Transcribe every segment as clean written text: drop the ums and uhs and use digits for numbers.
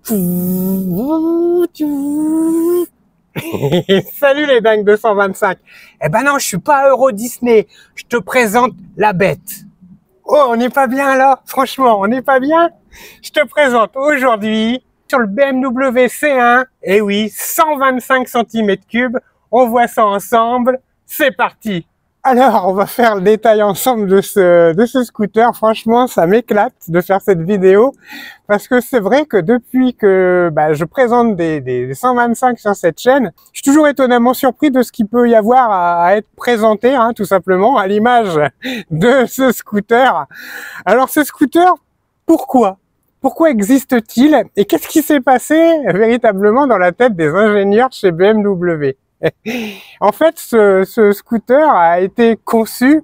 Salut les dingues 225. Eh ben non, je suis pas à Euro Disney. Je te présente la bête. Oh, on n'est pas bien là. Franchement, on n'est pas bien. Je te présente aujourd'hui sur le BMW C1. Eh oui, 125 cm3. On voit ça ensemble. C'est parti. Alors, on va faire le détail ensemble de ce scooter. Franchement, ça m'éclate de faire cette vidéo parce que c'est vrai que depuis que je présente des 125 sur cette chaîne, je suis toujours étonnamment surpris de ce qu'il peut y avoir à être présenté, hein, tout simplement, à l'image de ce scooter. Alors, ce scooter, pourquoi existe-t-il et qu'est-ce qui s'est passé véritablement dans la tête des ingénieurs chez BMW? En fait, ce scooter a été conçu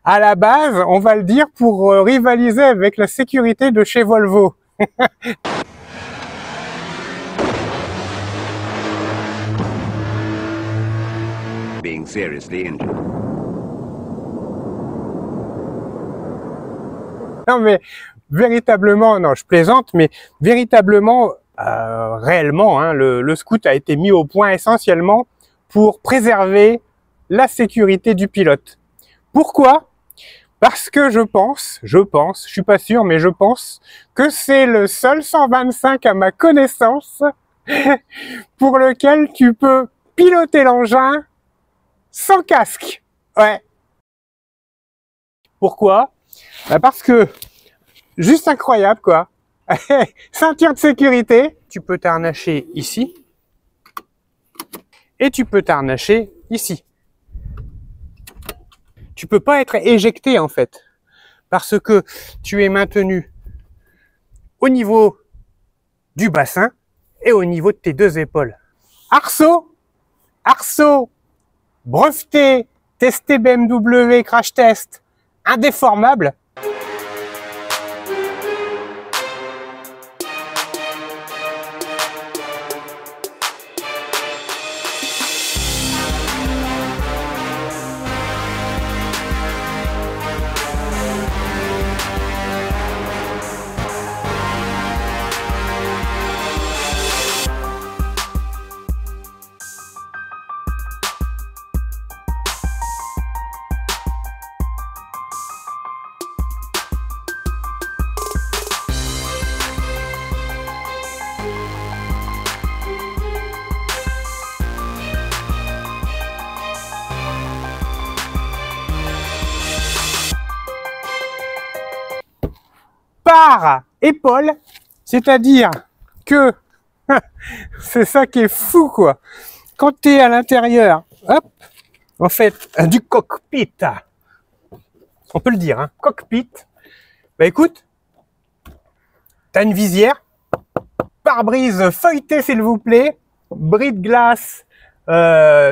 à la base, on va le dire, pour rivaliser avec la sécurité de chez Volvo. Being seriously injured. Non mais véritablement, non je plaisante, mais véritablement, réellement, hein, le scoot a été mis au point essentiellement pour préserver la sécurité du pilote. Pourquoi? Parce que je pense, je suis pas sûr, mais je pense que c'est le seul 125 à ma connaissance pour lequel tu peux piloter l'engin sans casque. Ouais. Pourquoi? Parce que, juste incroyable quoi. Ceinture de sécurité, tu peux t'harnacher ici. Et tu peux t'harnacher ici. Tu peux pas être éjecté en fait, parce que tu es maintenu au niveau du bassin et au niveau de tes deux épaules. Arceau, breveté, testé BMW, crash test, indéformable. Par épaule, c'est-à-dire que c'est ça qui est fou quoi. Quand tu es à l'intérieur, hop, en fait, du cockpit, on peut le dire, hein, cockpit, bah écoute, t'as une visière, pare-brise feuilleté s'il vous plaît, bris de glace,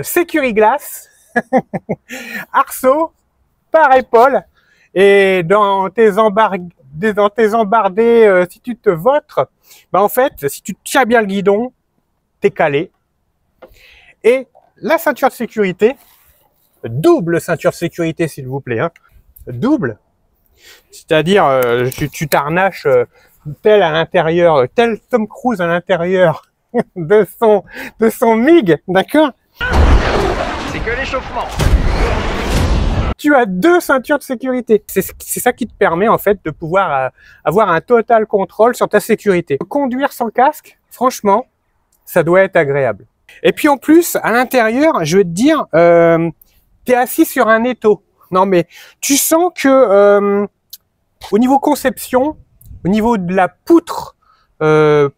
sécuriglace, arceau, par épaule, et dans tes embardés, si tu te vautres, bah en fait, si tu tiens bien le guidon, t'es calé. Et la ceinture de sécurité, double ceinture de sécurité s'il vous plaît, hein, double, c'est-à-dire tu t'harnaches tel à l'intérieur, tel Tom Cruise à l'intérieur de son MiG, d'accord? C'est que l'échauffement. Tu as deux ceintures de sécurité. C'est ça qui te permet en fait de pouvoir avoir un total contrôle sur ta sécurité. Conduire sans casque, franchement, ça doit être agréable. Et puis en plus, à l'intérieur, je vais te dire, tu es assis sur un étau. Non mais tu sens que au niveau conception, au niveau de la poutre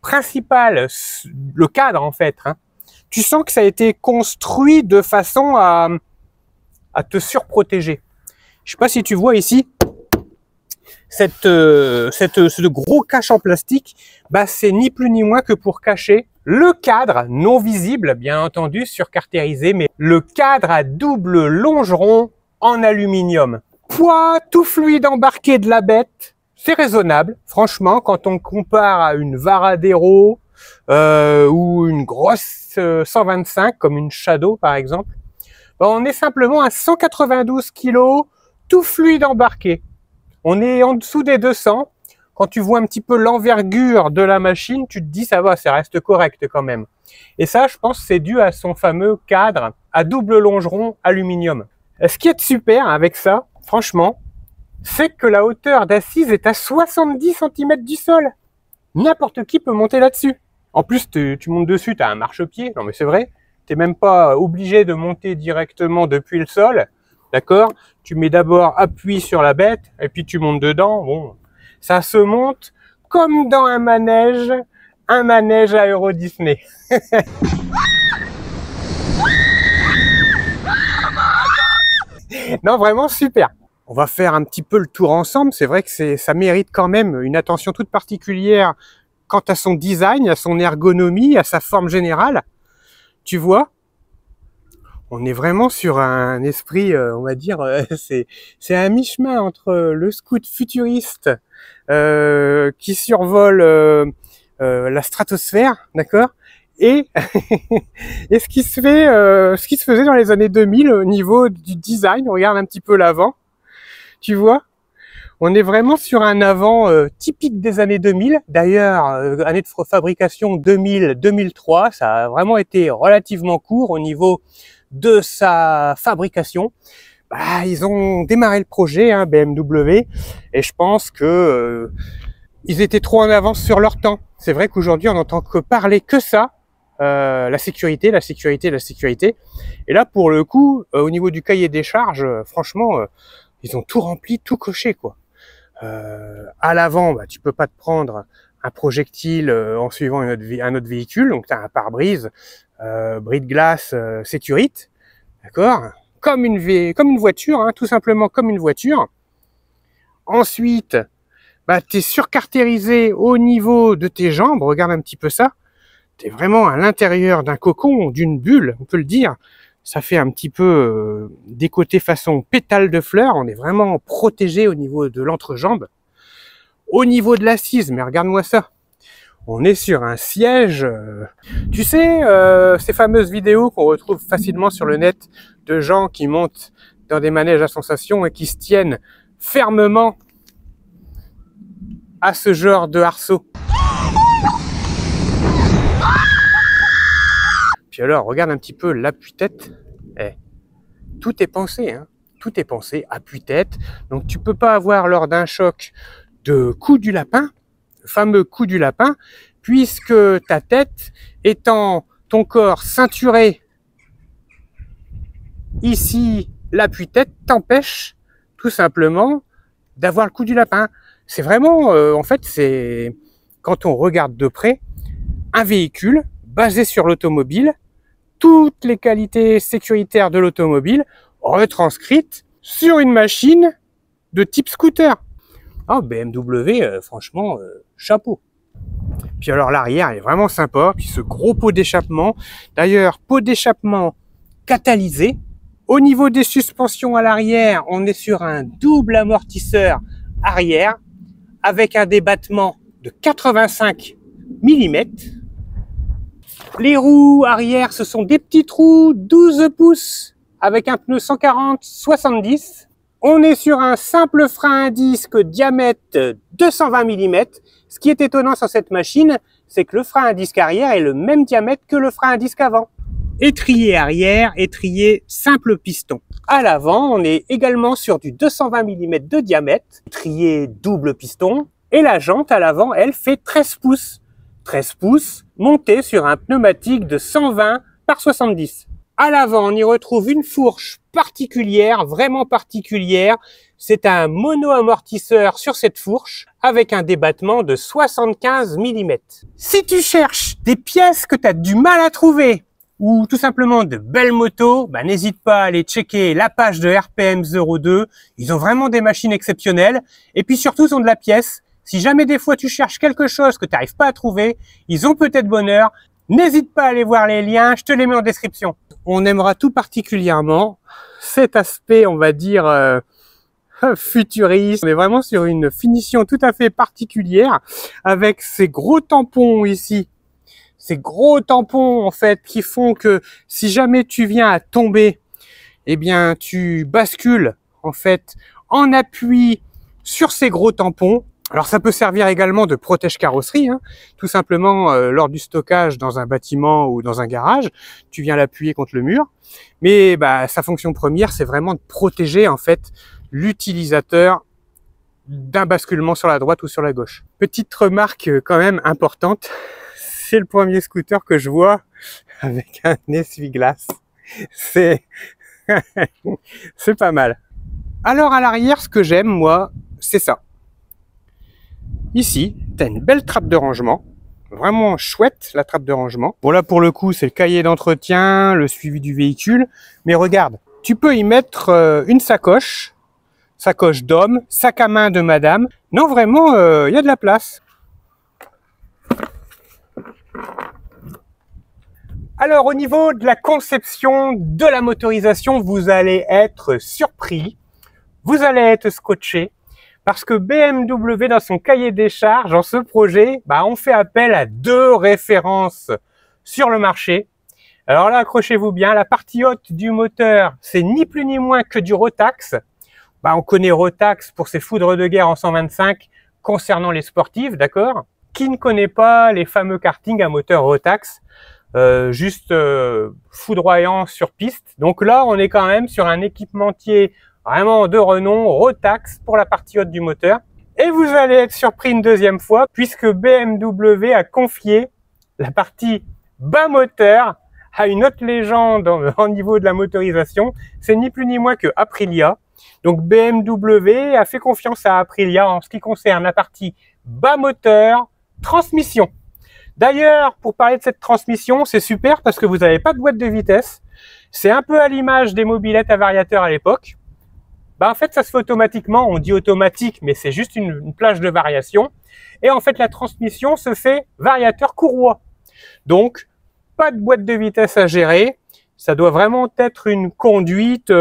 principale, le cadre en fait, hein, tu sens que ça a été construit de façon à te surprotéger. Je sais pas si tu vois ici ce gros cache en plastique, bah c'est ni plus ni moins que pour cacher le cadre non visible, bien entendu surcaractérisé, mais le cadre à double longeron en aluminium. Poids tout fluide embarqué de la bête, c'est raisonnable, franchement, quand on compare à une Varadero ou une grosse 125 comme une Shadow par exemple. On est simplement à 192 kg, tout fluide embarqué. On est en dessous des 200. quand tu vois un petit peu l'envergure de la machine, tu te dis ça va, ça reste correct quand même. Et ça, je pense, c'est dû à son fameux cadre à double longeron aluminium. Ce qui est super avec ça, franchement, c'est que la hauteur d'assise est à 70 cm du sol. N'importe qui peut monter là-dessus. En plus, tu montes dessus, tu as un marchepied. Non mais c'est vrai, tu n'es même pas obligé de monter directement depuis le sol. D'accord? Tu mets d'abord appui sur la bête, et puis tu montes dedans. Bon, ça se monte comme dans un manège à Euro Disney. Non, vraiment super. On va faire un petit peu le tour ensemble. C'est vrai que ça mérite quand même une attention toute particulière quant à son design, à son ergonomie, à sa forme générale. Tu vois, on est vraiment sur un esprit, on va dire, c'est un mi-chemin entre le scout futuriste qui survole la stratosphère, d'accord, et, et ce qui se faisait dans les années 2000 au niveau du design. On regarde un petit peu l'avant, tu vois. On est vraiment sur un avant typique des années 2000. D'ailleurs, année de fabrication 2000-2003, ça a vraiment été relativement court au niveau de sa fabrication. Bah, ils ont démarré le projet, hein, BMW, et je pense que ils étaient trop en avance sur leur temps. C'est vrai qu'aujourd'hui, on n'entend que parler que ça, la sécurité, la sécurité, la sécurité. Et là, pour le coup, au niveau du cahier des charges, franchement, ils ont tout rempli, tout coché, quoi. À l'avant, bah, tu peux pas te prendre un projectile en suivant un autre véhicule, donc tu as un pare-brise, bris de glace Securite, d'accord, comme une voiture, hein, tout simplement comme une voiture. Ensuite, bah, tu es surcartérisé au niveau de tes jambes, regarde un petit peu ça, tu es vraiment à l'intérieur d'un cocon, d'une bulle, on peut le dire. Ça fait un petit peu des côtés façon pétale de fleurs. On est vraiment protégé au niveau de l'entrejambe. Au niveau de l'assise, mais regarde-moi ça. On est sur un siège. Tu sais, ces fameuses vidéos qu'on retrouve facilement sur le net de gens qui montent dans des manèges à sensations et qui se tiennent fermement à ce genre de arceau. Puis alors, regarde un petit peu l'appui-tête. Tout est pensé, hein. Tout est pensé, appui-tête. Donc tu peux pas avoir lors d'un choc de coup du lapin, le fameux coup du lapin, puisque ta tête étant ton corps ceinturé, ici l'appui-tête t'empêche tout simplement d'avoir le coup du lapin. C'est vraiment, en fait, c'est quand on regarde de près, un véhicule basé sur l'automobile, toutes les qualités sécuritaires de l'automobile retranscrites sur une machine de type scooter. Oh, BMW, franchement, chapeau. Puis alors l'arrière est vraiment sympa, puis ce gros pot d'échappement. D'ailleurs, pot d'échappement catalysé. Au niveau des suspensions à l'arrière, on est sur un double amortisseur arrière avec un débattement de 85 mm. Les roues arrière, ce sont des petites roues 12 pouces avec un pneu 140-70. On est sur un simple frein à disque diamètre 220 mm. Ce qui est étonnant sur cette machine, c'est que le frein à disque arrière est le même diamètre que le frein à disque avant. Étrier arrière, étrier simple piston. À l'avant, on est également sur du 220 mm de diamètre, étrier double piston. Et la jante à l'avant, elle fait 13 pouces. 13 pouces montée sur un pneumatique de 120 par 70. À l'avant, on y retrouve une fourche particulière, vraiment particulière. C'est un mono-amortisseur sur cette fourche avec un débattement de 75 mm. Si tu cherches des pièces que tu as du mal à trouver ou tout simplement de belles motos, bah, n'hésite pas à aller checker la page de RPM 02. Ils ont vraiment des machines exceptionnelles et puis surtout ils ont de la pièce. Si jamais des fois tu cherches quelque chose que tu n'arrives pas à trouver, ils ont peut-être bonheur. N'hésite pas à aller voir les liens, je te les mets en description. On aimera tout particulièrement cet aspect, on va dire, futuriste. On est vraiment sur une finition tout à fait particulière avec ces gros tampons ici. Ces gros tampons, en fait, qui font que si jamais tu viens à tomber, eh bien, tu bascules, en fait, en appui sur ces gros tampons. Alors ça peut servir également de protège-carrosserie, hein. Tout simplement lors du stockage dans un bâtiment ou dans un garage, tu viens l'appuyer contre le mur. Mais bah, sa fonction première, c'est vraiment de protéger en fait l'utilisateur d'un basculement sur la droite ou sur la gauche. Petite remarque quand même importante, c'est le premier scooter que je vois avec un essuie-glace. C'est c'est pas mal. Alors à l'arrière, ce que j'aime moi, c'est ça. Ici, tu as une belle trappe de rangement, vraiment chouette la trappe de rangement. Bon là pour le coup c'est le cahier d'entretien, le suivi du véhicule, mais regarde, tu peux y mettre une sacoche d'homme, sac à main de madame. Non vraiment, il y a de la place. Alors au niveau de la conception de la motorisation, vous allez être surpris, vous allez être scotché. Parce que BMW, dans son cahier des charges, dans ce projet, on fait appel à 2 références sur le marché. Alors là, accrochez-vous bien, la partie haute du moteur, c'est ni plus ni moins que du Rotax. On connaît Rotax pour ses foudres de guerre en 125 concernant les sportifs, d'accord? Qui ne connaît pas les fameux kartings à moteur Rotax, juste foudroyant sur piste. Donc là, on est quand même sur un équipementier vraiment de renom, Rotax pour la partie haute du moteur. Et vous allez être surpris une deuxième fois puisque BMW a confié la partie bas moteur à une autre légende au niveau de la motorisation. C'est ni plus ni moins que Aprilia. Donc BMW a fait confiance à Aprilia en ce qui concerne la partie bas moteur, transmission. D'ailleurs, pour parler de cette transmission, c'est super parce que vous n'avez pas de boîte de vitesse. C'est un peu à l'image des mobylettes à variateur à l'époque. En fait, ça se fait automatiquement. On dit automatique, mais c'est juste une plage de variation. Et en fait, la transmission se fait variateur courroie. Donc, pas de boîte de vitesse à gérer. Ça doit vraiment être une conduite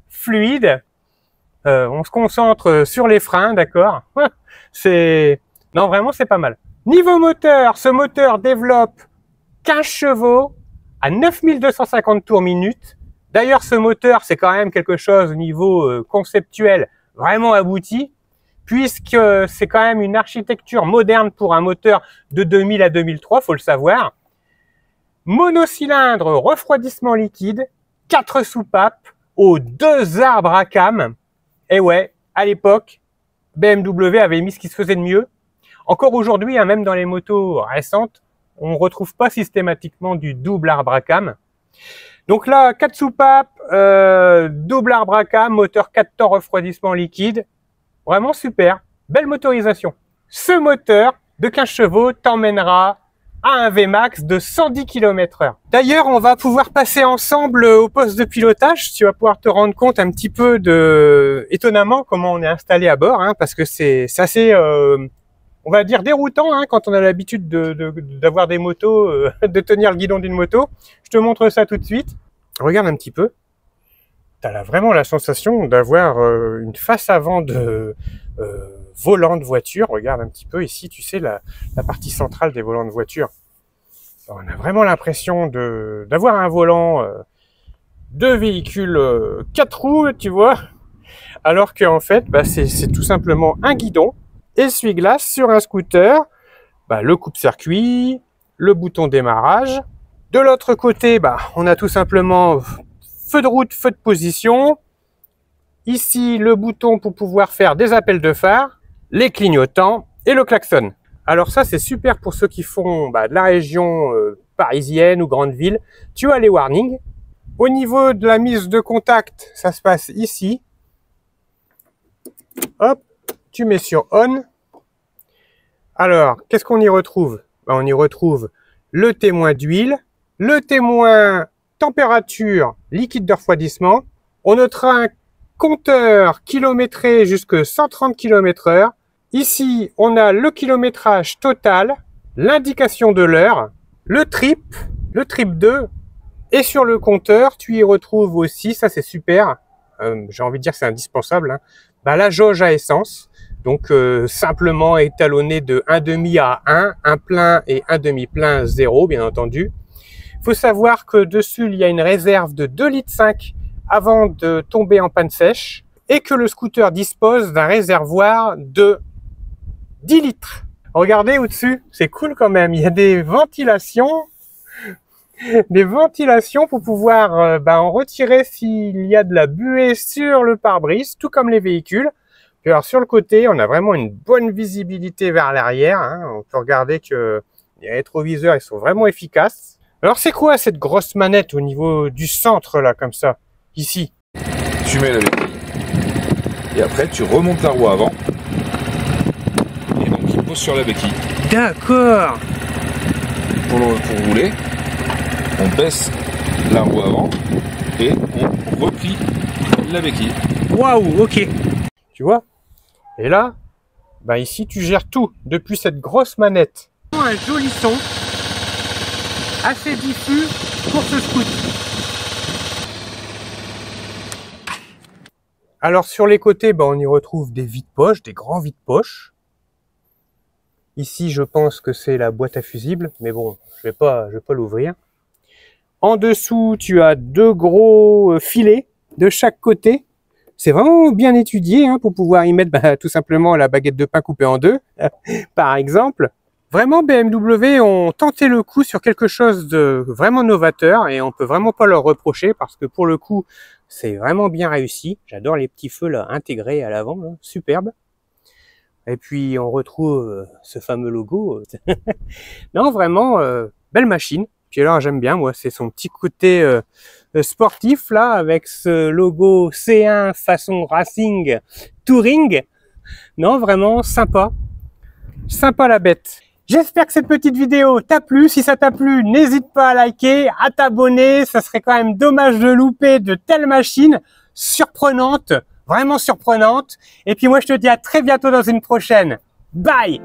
fluide. On se concentre sur les freins, d'accord? Non, vraiment, c'est pas mal. Niveau moteur, ce moteur développe 15 chevaux à 9250 tours minute. D'ailleurs, ce moteur, c'est quand même quelque chose au niveau conceptuel vraiment abouti, puisque c'est quand même une architecture moderne pour un moteur de 2000 à 2003, faut le savoir. Monocylindre, refroidissement liquide, 4 soupapes aux 2 arbres à cam. Et ouais, à l'époque, BMW avait mis ce qui se faisait de mieux. Encore aujourd'hui, même dans les motos récentes, on ne retrouve pas systématiquement du double arbre à cam. Donc là, 4 soupapes, double arbre à cam, moteur 4 temps refroidissement liquide. Vraiment super, belle motorisation. Ce moteur de 15 chevaux t'emmènera à un Vmax de 110 km/h. D'ailleurs, on va pouvoir passer ensemble au poste de pilotage. Tu vas pouvoir te rendre compte un petit peu étonnamment, comment on est installé à bord, parce que c'est assez, on va dire déroutant, quand on a l'habitude d'avoir des motos, de tenir le guidon d'une moto. Je te montre ça tout de suite. Regarde un petit peu. Tu as vraiment la sensation d'avoir une face avant de volant de voiture. Regarde un petit peu ici, tu sais, la partie centrale des volants de voiture. On a vraiment l'impression d'avoir un volant de véhicule 4 roues, tu vois. Alors qu'en fait, c'est tout simplement un guidon, essuie-glace sur un scooter, le coupe-circuit, le bouton démarrage. De l'autre côté, on a tout simplement feu de route, feu de position. Ici, le bouton pour pouvoir faire des appels de phare, les clignotants et le klaxon. Alors ça, c'est super pour ceux qui font de la région parisienne ou grande ville. Tu as les warnings. Au niveau de la mise de contact, ça se passe ici. Hop, tu mets sur on. Alors, qu'est-ce qu'on y retrouve? On y retrouve le témoin d'huile, le témoin température liquide de refroidissement. On notera un compteur kilométré jusqu'à 130 km/h. Ici, on a le kilométrage total, l'indication de l'heure, le trip 2. Et sur le compteur, tu y retrouves aussi, ça c'est super, j'ai envie de dire que c'est indispensable, la jauge à essence. Donc simplement étalonné de 1,5 à 1, un plein et un demi-plein 0, bien entendu. Il faut savoir que dessus, il y a une réserve de 2,5 litres avant de tomber en panne sèche et que le scooter dispose d'un réservoir de 10 litres. Regardez au-dessus, c'est cool quand même. Il y a des ventilations pour pouvoir en retirer s'il y a de la buée sur le pare-brise, tout comme les véhicules. Puis alors sur le côté, on a vraiment une bonne visibilité vers l'arrière. Hein. On peut regarder que les rétroviseurs, ils sont vraiment efficaces. Alors c'est quoi cette grosse manette au niveau du centre là, comme ça, ici? Tu mets la béquille et après tu remontes la roue avant et donc il pose sur la béquille. D'accord. Pour rouler, on baisse la roue avant et on replie la béquille. Waouh, ok. Tu vois? Et là, ici tu gères tout depuis cette grosse manette. Un joli son, assez diffus pour ce scooter. Alors sur les côtés, on y retrouve des vides-poches, des grands vides-poches. Ici, je pense que c'est la boîte à fusibles, mais bon, je vais pas l'ouvrir. En dessous, tu as 2 gros filets de chaque côté. C'est vraiment bien étudié pour pouvoir y mettre tout simplement la baguette de pain coupée en 2, par exemple. Vraiment, BMW ont tenté le coup sur quelque chose de vraiment novateur et on peut vraiment pas leur reprocher parce que pour le coup, c'est vraiment bien réussi. J'adore les petits feux là intégrés à l'avant, superbe. Et puis on retrouve ce fameux logo. Non, vraiment, belle machine. Puis alors j'aime bien, moi, c'est son petit côté sportif là, avec ce logo C1 façon Racing Touring. Non, vraiment sympa. Sympa la bête. J'espère que cette petite vidéo t'a plu. Si ça t'a plu, n'hésite pas à liker, à t'abonner. Ça serait quand même dommage de louper de telles machines surprenantes, vraiment surprenantes. Et puis moi, je te dis à très bientôt dans une prochaine. Bye!